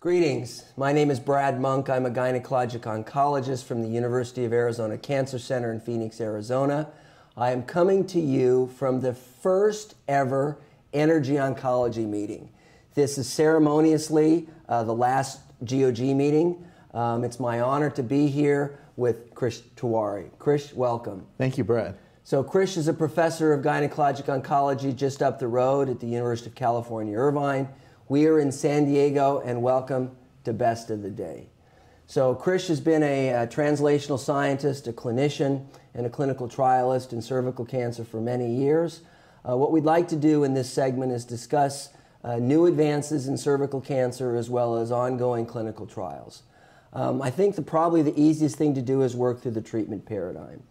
Greetings. My name is Brad Monk. I'm a gynecologic oncologist from the University of Arizona Cancer Center in Phoenix, Arizona. I am coming to you from the first ever Energy Oncology meeting. This is ceremoniously the last GOG meeting. It's my honor to be here with Krish Tiwari. Krish, welcome. Thank you, Brad. So Krish is a professor of gynecologic oncology just up the road at the University of California, Irvine. We are in San Diego, and welcome to Best of the Day. So Krish has been a translational scientist, a clinician, and a clinical trialist in cervical cancer for many years. What we'd like to do in this segment is discuss new advances in cervical cancer as well as ongoing clinical trials. I think probably the easiest thing to do is work through the treatment paradigm.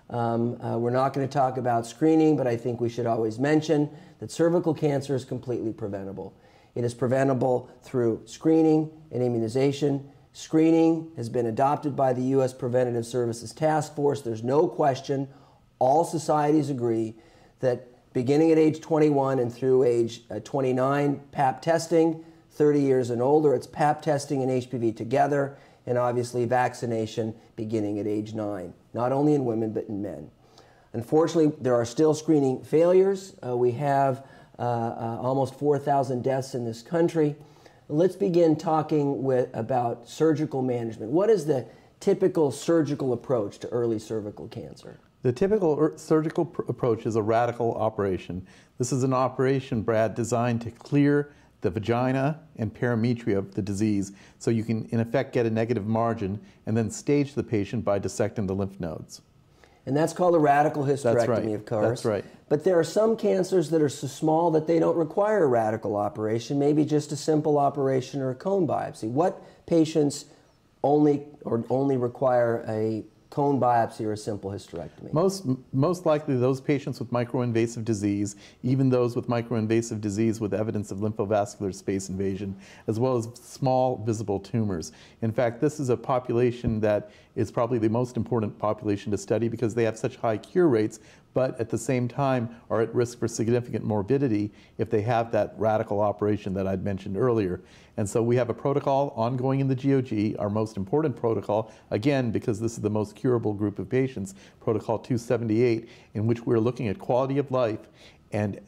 We're not going to talk about screening, but I think we should always mention that cervical cancer is completely preventable. It is preventable through screening and immunization. Screening has been adopted by the U.S. Preventative Services Task Force. There's no question. All societies agree that beginning at age 21 and through age 29, PAP testing, 30 years and older, it's PAP testing and HPV together, and obviously vaccination beginning at age 9, not only in women but in men. Unfortunately, there are still screening failures. We have almost 4,000 deaths in this country. Let's begin talking about surgical management. What is the typical surgical approach to early cervical cancer? The typical surgical approach is a radical operation. This is an operation, Brad, designed to clear the vagina and perimetria of the disease so you can, in effect, get a negative margin and then stage the patient by dissecting the lymph nodes. And that's called a radical hysterectomy, That's right. of course. That's right. But there are some cancers that are so small that they don't require a radical operation, maybe just a simple operation or a cone biopsy. What patients only require a cone biopsy or a simple hysterectomy? Most likely those patients with microinvasive disease, even those with microinvasive disease with evidence of lymphovascular space invasion, as well as small visible tumors. In fact, this is a population that is probably the most important population to study because they have such high cure rates, but at the same time are at risk for significant morbidity if they have that radical operation that I'd mentioned earlier. And so we have a protocol ongoing in the GOG, our most important protocol, again, because this is the most curable group of patients, Protocol 278, in which we're looking at quality of life and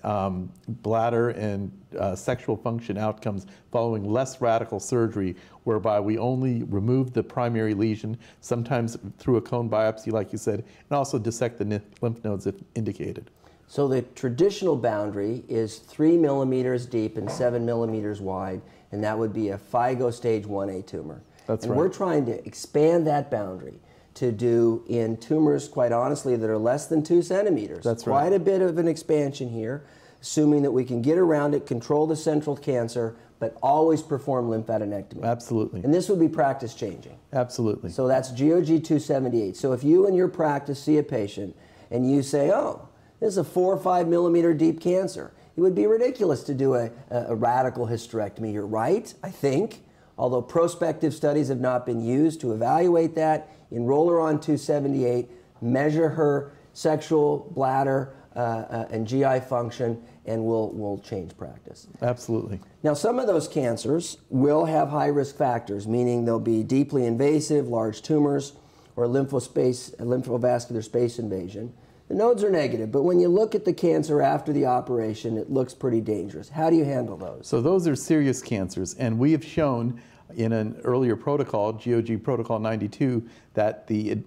bladder and sexual function outcomes following less radical surgery, whereby we only remove the primary lesion, sometimes through a cone biopsy, like you said, and also dissect the lymph nodes if indicated. So the traditional boundary is 3 millimeters deep and 7 millimeters wide, and that would be a FIGO stage 1A tumor. That's right. And we're trying to expand that boundary to do in tumors, quite honestly, that are less than 2 centimeters. That's quite a bit of an expansion here, assuming that we can get around it, control the central cancer, but always perform lymphadenectomy. Absolutely. And this would be practice changing. Absolutely. So that's GOG 278. So if you in your practice see a patient and you say, oh, this is a 4 or 5 millimeter deep cancer, it would be ridiculous to do a radical hysterectomy. You're right, I think, although prospective studies have not been used to evaluate that. Enroll her on 278, measure her sexual, bladder, and GI function, and we'll change practice. Absolutely. Now, some of those cancers will have high risk factors, meaning they'll be deeply invasive, large tumors, or lymphovascular space invasion. The nodes are negative, but when you look at the cancer after the operation, it looks pretty dangerous. How do you handle those? So those are serious cancers, and we have shown in an earlier protocol, GOG Protocol 92, that the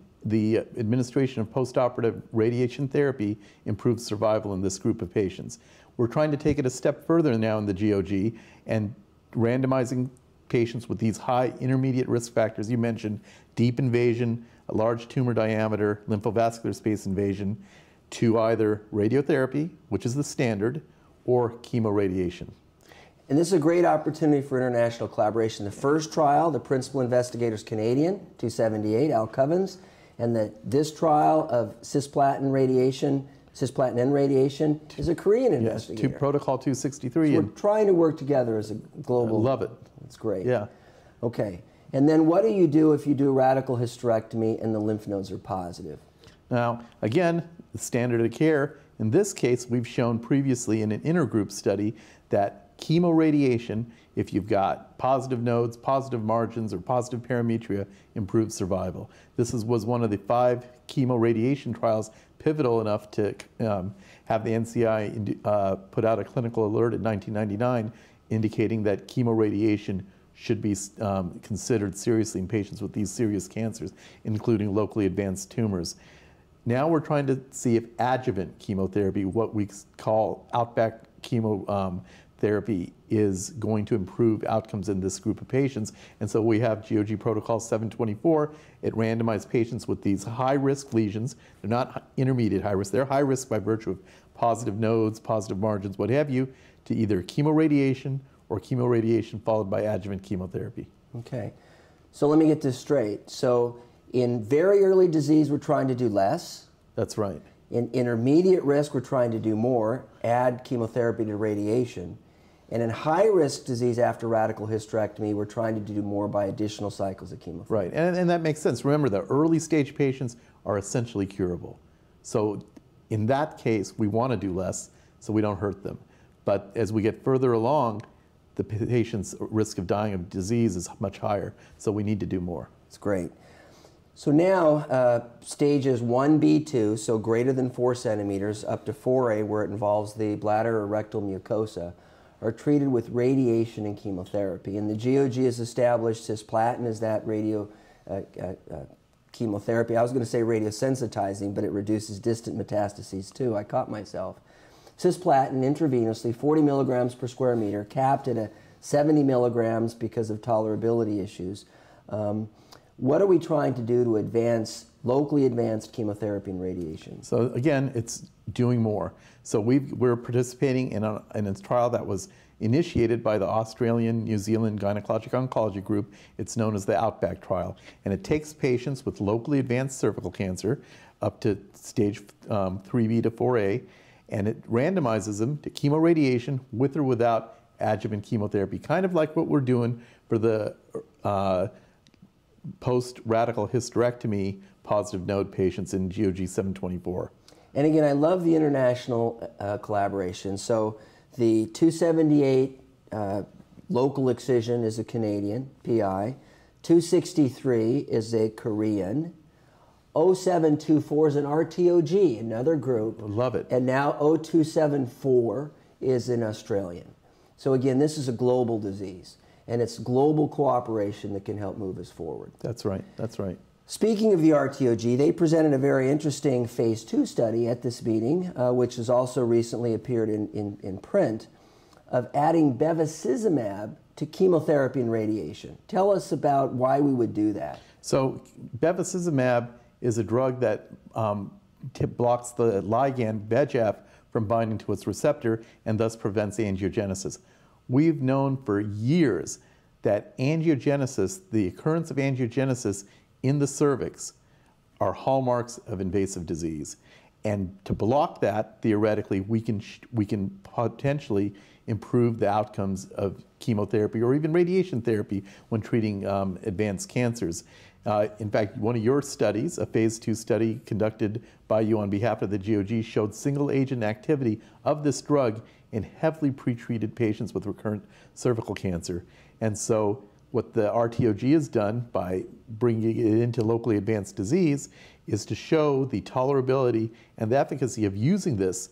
administration of postoperative radiation therapy improves survival in this group of patients. We're trying to take it a step further now in the GOG and randomizing patients with these high intermediate risk factors you mentioned, deep invasion, a large tumor diameter, lymphovascular space invasion, to either radiotherapy, which is the standard, or chemoradiation. And this is a great opportunity for international collaboration. The first trial, the principal investigator is Canadian, 278, Al Covens, and this trial of cisplatin N radiation is a Korean investigator. Protocol 263. So we're trying to work together as a global. I love it. It's great. Yeah. Okay. And then what do you do if you do radical hysterectomy and the lymph nodes are positive? Now, again, the standard of care, in this case, we've shown previously in an intergroup study that chemoradiation, if you've got positive nodes, positive margins, or positive parametria, improves survival. This was one of the 5 chemoradiation trials pivotal enough to have the NCI put out a clinical alert in 1999 indicating that chemoradiation should be considered seriously in patients with these serious cancers, including locally advanced tumors. Now we're trying to see if adjuvant chemotherapy, what we call outback chemotherapy, is going to improve outcomes in this group of patients. And so we have GOG Protocol 724. It randomized patients with these high-risk lesions. They're not intermediate high risk. They're high risk by virtue of positive nodes, positive margins, what have you, to either chemoradiation or chemoradiation followed by adjuvant chemotherapy. Okay. So let me get this straight. So in very early disease, we're trying to do less. That's right. In intermediate risk, we're trying to do more, add chemotherapy to radiation. And in high-risk disease after radical hysterectomy, we're trying to do more by additional cycles of chemotherapy. Right, and that makes sense. Remember, the early stage patients are essentially curable. So in that case, we want to do less so we don't hurt them. But as we get further along, the patient's risk of dying of disease is much higher, so we need to do more. That's great. So now, stages 1B2, so greater than 4 centimeters, up to 4A, where it involves the bladder or rectal mucosa, are treated with radiation and chemotherapy. And the GOG has established cisplatin as that chemotherapy. I was going to say radiosensitizing, but it reduces distant metastases too. I caught myself. Cisplatin intravenously, 40 milligrams per square meter, capped at 70 milligrams because of tolerability issues. What are we trying to do to advance locally advanced chemotherapy and radiation? So again, it's doing more. So we're participating in a trial that was initiated by the Australian New Zealand Gynecologic Oncology group. It's known as the Outback trial. And it takes patients with locally advanced cervical cancer up to stage 3B to 4A, and it randomizes them to chemoradiation with or without adjuvant chemotherapy, kind of like what we're doing for the post-radical hysterectomy positive node patients in GOG 724. And again, I love the international collaboration. So the 278 local excision is a Canadian PI. 263 is a Korean. 0724 is an RTOG, another group. Love it. And now 0274 is an Australian. So again, this is a global disease, and it's global cooperation that can help move us forward. That's right, that's right. Speaking of the RTOG, they presented a very interesting phase 2 study at this meeting, which has also recently appeared in print, of adding Bevacizumab to chemotherapy and radiation. Tell us about why we would do that. So Bevacizumab is a drug that blocks the ligand VEGF from binding to its receptor and thus prevents angiogenesis. We've known for years that angiogenesis, the occurrence of angiogenesis in the cervix, are hallmarks of invasive disease. And to block that, theoretically, we can potentially improve the outcomes of chemotherapy or even radiation therapy when treating advanced cancers. In fact, one of your studies, a phase 2 study conducted by you on behalf of the GOG, showed single agent activity of this drug in heavily pretreated patients with recurrent cervical cancer. And so what the RTOG has done by bringing it into locally advanced disease is to show the tolerability and the efficacy of using this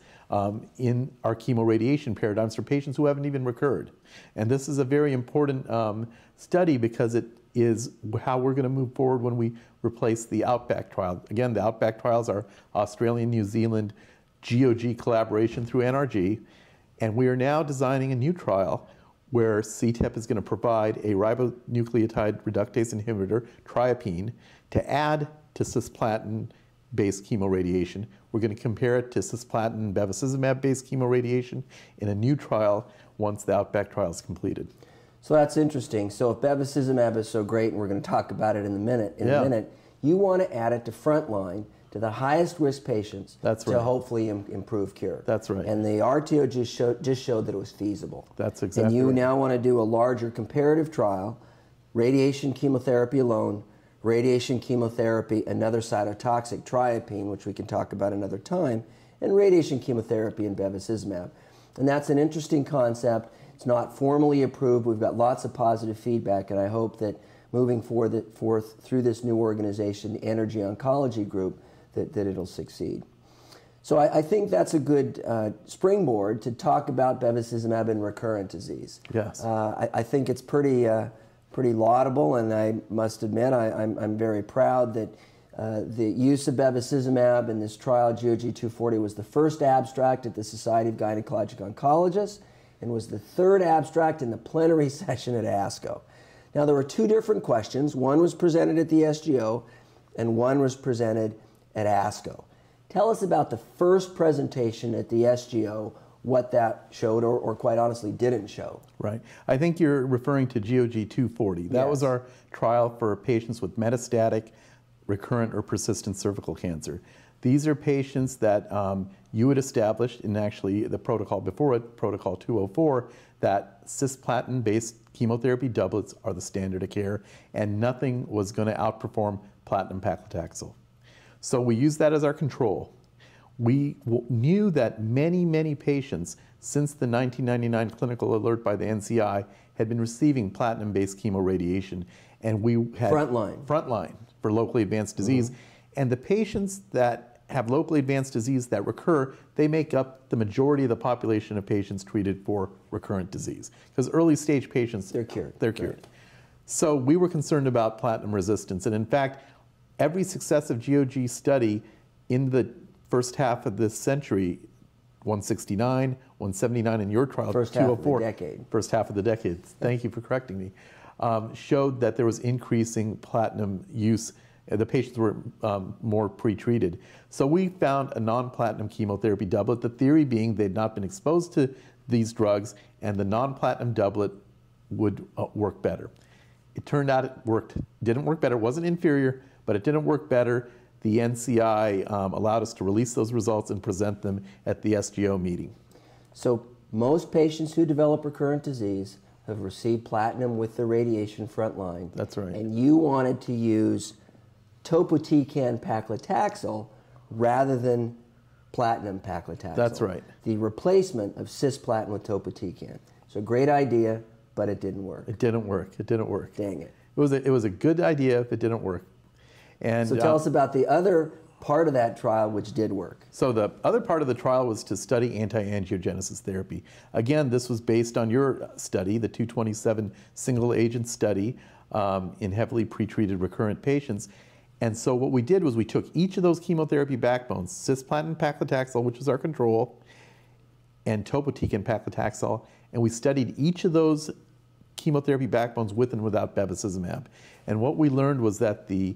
in our chemoradiation paradigms for patients who haven't even recurred. And this is a very important study because it is how we're going to move forward when we replace the Outback trial. Again, the Outback trials are Australian, New Zealand, GOG collaboration through NRG, and we are now designing a new trial where CTEP is going to provide a ribonucleotide reductase inhibitor, triapine, to add to cisplatin-based chemoradiation. We're going to compare it to cisplatin and bevacizumab-based chemoradiation in a new trial once the Outback trial is completed. So that's interesting. So if bevacizumab is so great, and we're going to talk about it in a minute, you want to add it to frontline, to the highest risk patients, to hopefully improve cure. That's right. And the RTO just showed that it was feasible. That's exactly And you right. now want to do a larger comparative trial, radiation chemotherapy alone, radiation chemotherapy, another cytotoxic, triapine, which we can talk about another time, and radiation chemotherapy and bevacizumab. And that's an interesting concept. It's not formally approved. We've got lots of positive feedback, and I hope that moving forth through this new organization, the Energy Oncology Group, that it'll succeed. So I think that's a good springboard to talk about bevacizumab in recurrent disease. Yes. I think it's pretty laudable, and I must admit I'm very proud that the use of bevacizumab in this trial, GOG 240, was the first abstract at the Society of Gynecologic Oncologists and was the third abstract in the plenary session at ASCO. Now, there were two different questions. One was presented at the SGO, and one was presented at ASCO. Tell us about the first presentation at the SGO, what that showed or quite honestly didn't show. Right. I think you're referring to GOG 240. That was our trial for patients with metastatic, recurrent, or persistent cervical cancer. These are patients that you had established in actually the protocol before it, Protocol 204, that cisplatin-based chemotherapy doublets are the standard of care, and nothing was going to outperform platinum paclitaxel. So we used that as our control. We knew that many patients since the 1999 clinical alert by the NCI had been receiving platinum-based chemoradiation, and we had frontline for locally advanced disease. And the patients that have locally advanced disease that recur, they make up the majority of the population of patients treated for recurrent disease. Because early stage patients, they're cured. Right. So we were concerned about platinum resistance. And in fact, every successive GOG study in the first half of this century, 169, 179 in your trial, first 204, half of the decade. First half of the decade. Thank you for correcting me. Showed that there was increasing platinum use. The patients were more pre-treated. So we found a non-platinum chemotherapy doublet, the theory being they'd not been exposed to these drugs, and the non-platinum doublet would work better. It turned out it didn't work better, it wasn't inferior, but it didn't work better. The NCI allowed us to release those results and present them at the SGO meeting. So most patients who develop recurrent disease have received platinum with the radiation frontline. That's right. And you wanted to use topotecan paclitaxel rather than platinum paclitaxel. That's right. The replacement of cisplatin with topotecan. So great idea, but it didn't work. It didn't work. It didn't work. Dang it. It was a good idea, if it didn't work. And so tell us about the other part of that trial which did work. So the other part of the trial was to study anti-angiogenesis therapy. Again, this was based on your study, the 227 single agent study in heavily pretreated recurrent patients. And so what we did was we took each of those chemotherapy backbones, cisplatin paclitaxel, which was our control, and topotecan paclitaxel, and we studied each of those chemotherapy backbones with and without bevacizumab. And what we learned was that the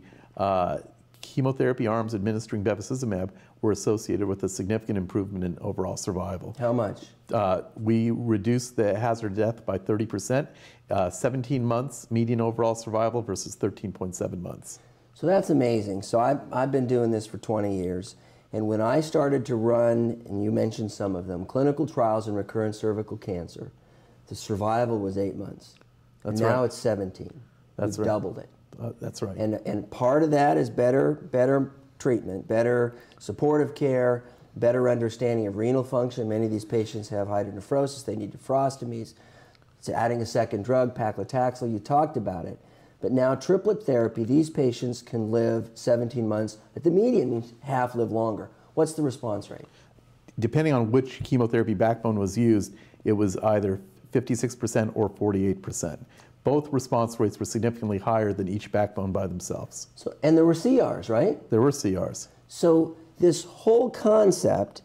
chemotherapy arms administering bevacizumab were associated with a significant improvement in overall survival. How much? We reduced the hazard of death by 30%, 17 months median overall survival versus 13.7 months. So that's amazing. So I've been doing this for 20 years. And when I started to run, and you mentioned some of them, clinical trials in recurrent cervical cancer, the survival was 8 months. That's and now right. it's 17. That's We've right. doubled it. That's right. And part of that is better treatment, better supportive care, better understanding of renal function. Many of these patients have hydronephrosis. They need nephrostomies. It's adding a second drug, paclitaxel. You talked about it. But now triplet therapy, these patients can live 17 months. At the median, half live longer. What's the response rate? Depending on which chemotherapy backbone was used, it was either 56% or 48%. Both response rates were significantly higher than each backbone by themselves. So, and there were CRs, right? There were CRs. So this whole concept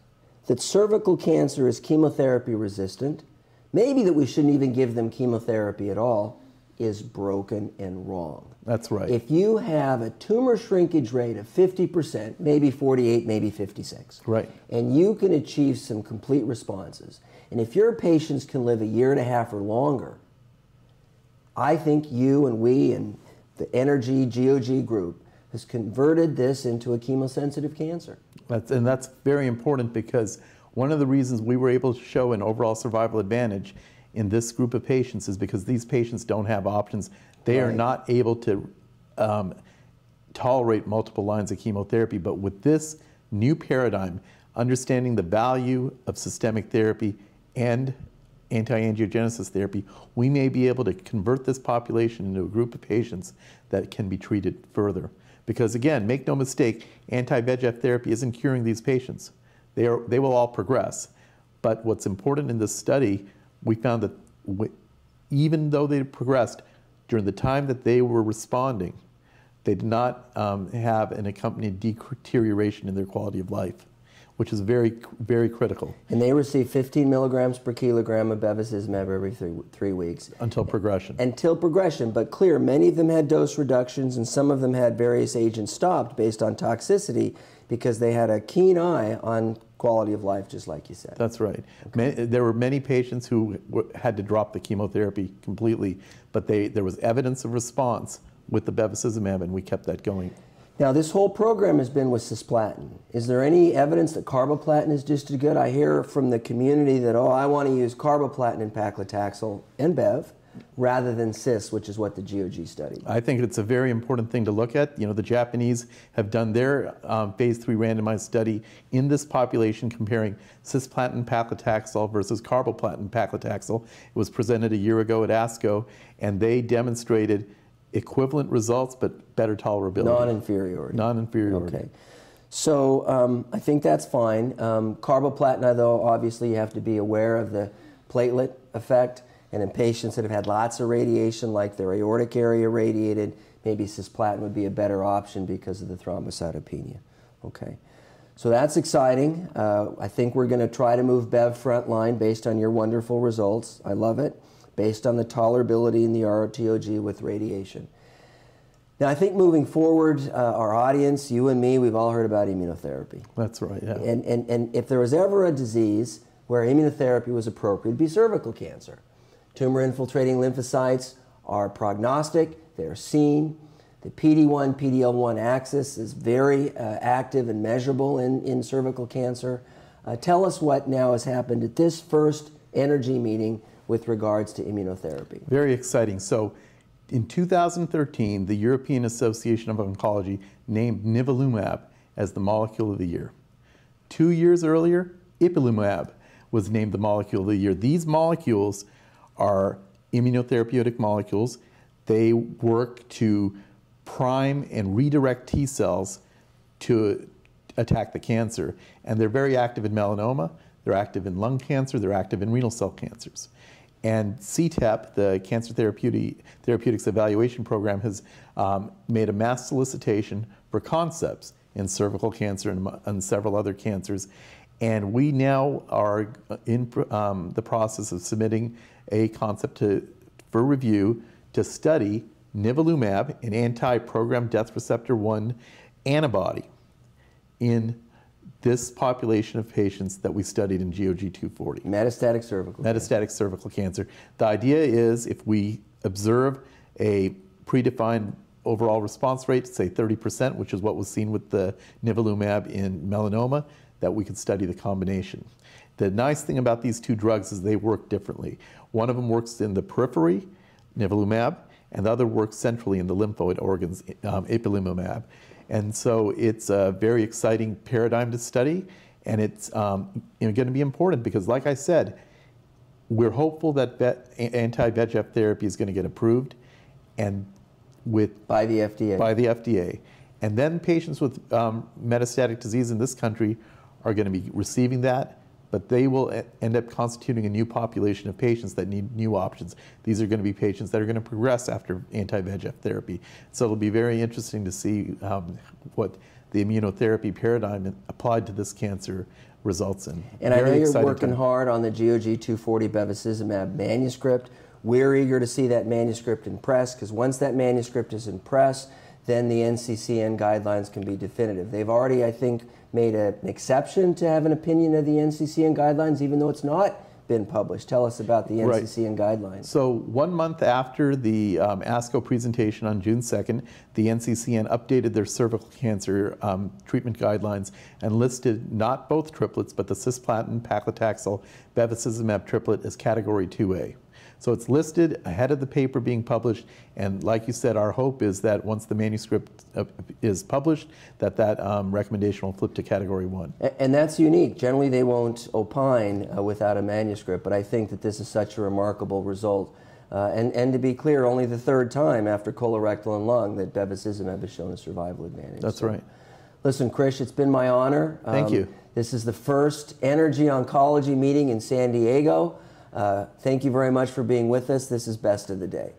that cervical cancer is chemotherapy resistant, maybe that we shouldn't even give them chemotherapy at all, is broken and wrong. That's right. If you have a tumor shrinkage rate of 50%, maybe 48, maybe 56, right, and you can achieve some complete responses, and if your patients can live a year and a half or longer, I think you and we and the Energy GOG group has converted this into a chemosensitive cancer. And that's very important, because one of the reasons we were able to show an overall survival advantage in this group of patients is because these patients don't have options. They are not able to tolerate multiple lines of chemotherapy. But with this new paradigm, understanding the value of systemic therapy and anti-angiogenesis therapy, we may be able to convert this population into a group of patients that can be treated further. Because again, make no mistake, anti-VEGF therapy isn't curing these patients. They will all progress. But what's important in this study, we found that even though they progressed, during the time that they were responding, they did not have an accompanying deterioration in their quality of life, which is very, very critical. And they receive 15 milligrams per kilogram of bevacizumab every three weeks. Until progression. Until progression, but clear, many of them had dose reductions and some of them had various agents stopped based on toxicity because they had a keen eye on quality of life, just like you said. That's right. Okay. There were many patients who had to drop the chemotherapy completely, but there was evidence of response with the bevacizumab, and we kept that going. Now, this whole program has been with cisplatin. Is there any evidence that carboplatin is just as good? I hear from the community that, oh, I want to use carboplatin and paclitaxel and bev rather than cis, which is what the GOG studied. I think it's a very important thing to look at. You know, the Japanese have done their phase 3 randomized study in this population comparing cisplatin paclitaxel versus carboplatin paclitaxel. It was presented a year ago at ASCO, and they demonstrated equivalent results, but better tolerability. Non-inferiority. Non-inferiority. Okay. So I think that's fine. Carboplatin, though, obviously you have to be aware of the platelet effect. And in patients that have had lots of radiation, like their aortic area radiated, maybe cisplatin would be a better option because of the thrombocytopenia. Okay. So that's exciting. I think we're going to try to move Bev frontline based on your wonderful results. I love it. Based on the tolerability in the ROTOG with radiation. Now, I think moving forward, our audience, you and me, we've all heard about immunotherapy. That's right, yeah. And if there was ever a disease where immunotherapy was appropriate, it'd be cervical cancer. Tumor-infiltrating lymphocytes are prognostic, they're seen. The PD-1, PD-L1 axis is very active and measurable in cervical cancer. Tell us what now has happened at this first energy meeting with regards to immunotherapy. Very exciting. So in 2013, the European Association of Oncology named nivolumab as the molecule of the year. 2 years earlier, ipilimumab was named the molecule of the year. These molecules are immunotherapeutic molecules. They work to prime and redirect T cells to attack the cancer. And they're very active in melanoma, they're active in lung cancer, they're active in renal cell cancers. And CTEP, the Cancer Therapeutics Evaluation Program, has made a mass solicitation for concepts in cervical cancer and several other cancers. And we now are in the process of submitting a concept for review to study nivolumab, an anti-programmed death receptor 1 antibody, in this population of patients that we studied in GOG 240. Metastatic cervical cancer. Metastatic cervical cancer. The idea is if we observe a predefined overall response rate, say 30%, which is what was seen with the nivolumab in melanoma, that we could study the combination. The nice thing about these two drugs is they work differently. One of them works in the periphery, nivolumab, and the other works centrally in the lymphoid organs, ipilimumab. And so it's a very exciting paradigm to study, and it's going to be important because, like I said, we're hopeful that anti-VEGF therapy is going to get approved, and by the FDA. By the FDA, and then patients with metastatic disease in this country are going to be receiving that, but they will end up constituting a new population of patients that need new options. These are going to be patients that are going to progress after anti-VEGF therapy. So it'll be very interesting to see what the immunotherapy paradigm applied to this cancer results in. And I know you're working hard on the GOG 240 bevacizumab manuscript. We're eager to see that manuscript in press, because once that manuscript is in press, then the NCCN guidelines can be definitive. They've already, I think, made an exception to have an opinion of the NCCN guidelines, even though it's not been published. Tell us about the NCCN guidelines. So 1 month after the ASCO presentation on June 2nd, the NCCN updated their cervical cancer treatment guidelines and listed not both triplets, but the cisplatin, paclitaxel, bevacizumab triplet as category 2A. So it's listed ahead of the paper being published, and like you said, our hope is that once the manuscript is published, that recommendation will flip to Category 1. And that's unique. Generally, they won't opine without a manuscript, but I think that this is such a remarkable result. And to be clear, only the third time after colorectal and lung that bevacizumab has shown a survival advantage. That's right. Listen, Krish, it's been my honor. Thank you. This is the first Energy Oncology meeting in San Diego. Thank you very much for being with us. This is Best of the Day.